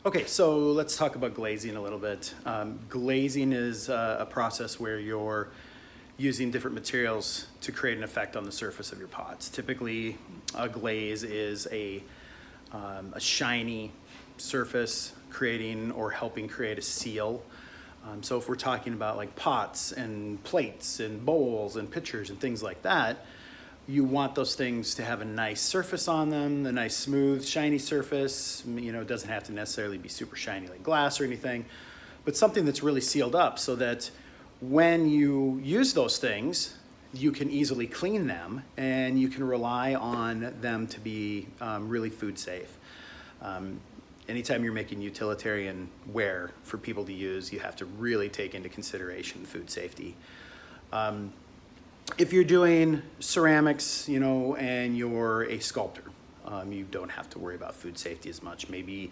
Okay, so let's talk about glazing a little bit. Glazing is a process where you're using different materials to create an effect on the surface of your pots. Typically, a glaze is a shiny surface creating or helping create a seal. So if we're talking about like pots and plates and bowls and pitchers and things like that, you want those things to have a nice surface on them, a nice smooth, shiny surface. You know, it doesn't have to necessarily be super shiny like glass or anything, but something that's really sealed up so that when you use those things, you can easily clean them and you can rely on them to be really food safe. Anytime you're making utilitarian ware for people to use, you have to really take into consideration food safety. If you're doing ceramics, you know, and you're a sculptor, you don't have to worry about food safety as much. Maybe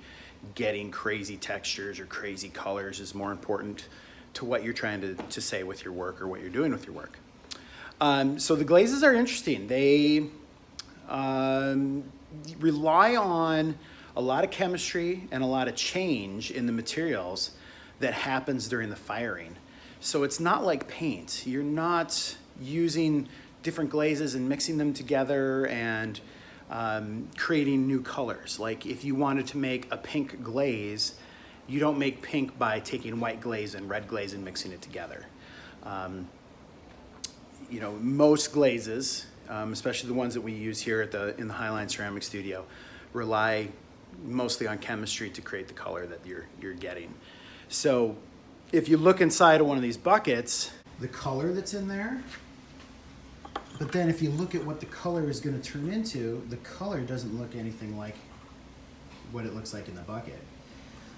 getting crazy textures or crazy colors is more important to what you're trying to say with your work or what you're doing with your work. So the glazes are interesting. They rely on a lot of chemistry and a lot of change in the materials that happens during the firing. So it's not like paint. You're not using different glazes and mixing them together and creating new colors. Like if you wanted to make a pink glaze, you don't make pink by taking white glaze and red glaze and mixing it together. You know, most glazes, especially the ones that we use here at in the Highline Ceramic Studio, rely mostly on chemistry to create the color that you're getting. So if you look inside of one of these buckets, the color that's in there, but then if you look at what the color is going to turn into, the color doesn't look anything like what it looks like in the bucket.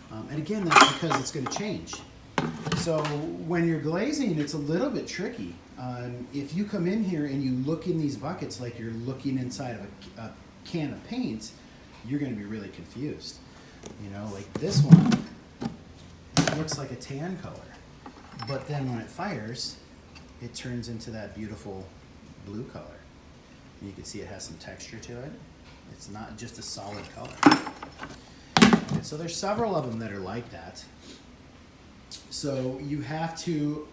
And again, that's because it's going to change. So when you're glazing, it's a little bit tricky. If you come in here and you look in these buckets like you're looking inside of a can of paint, you're going to be really confused. You know, like this one looks like a tan color, but then when it fires, it turns into that beautiful blue color. You can see it has some texture to it. It's not just a solid color. And so there's several of them that are like that. So you have to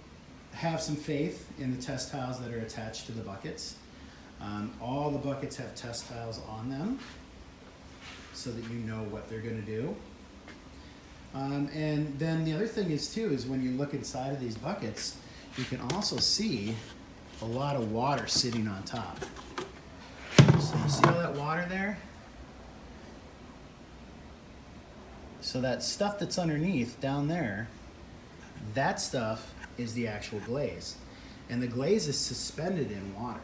have some faith in the test tiles that are attached to the buckets. All the buckets have test tiles on them so that you know what they're going to do. And then the other thing is too, is when you look inside of these buckets, you can also see a lot of water sitting on top. So you see all that water there? So that stuff that's underneath down there, that stuff is the actual glaze. And the glaze is suspended in water.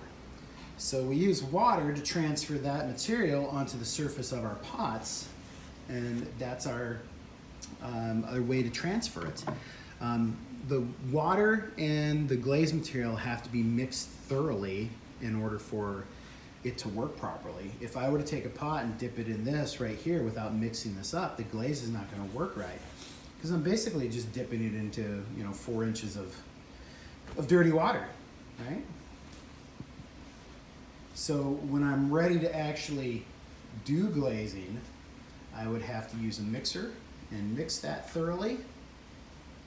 So we use water to transfer that material onto the surface of our pots, and that's our other way to transfer it. The water and the glaze material have to be mixed thoroughly in order for it to work properly. If I were to take a pot and dip it in this right here without mixing this up, the glaze is not going to work right, because I'm basically just dipping it into, you know, 4 inches of dirty water, right? So when I'm ready to actually do glazing, I would have to use a mixer and mix that thoroughly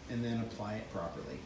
and then apply it properly.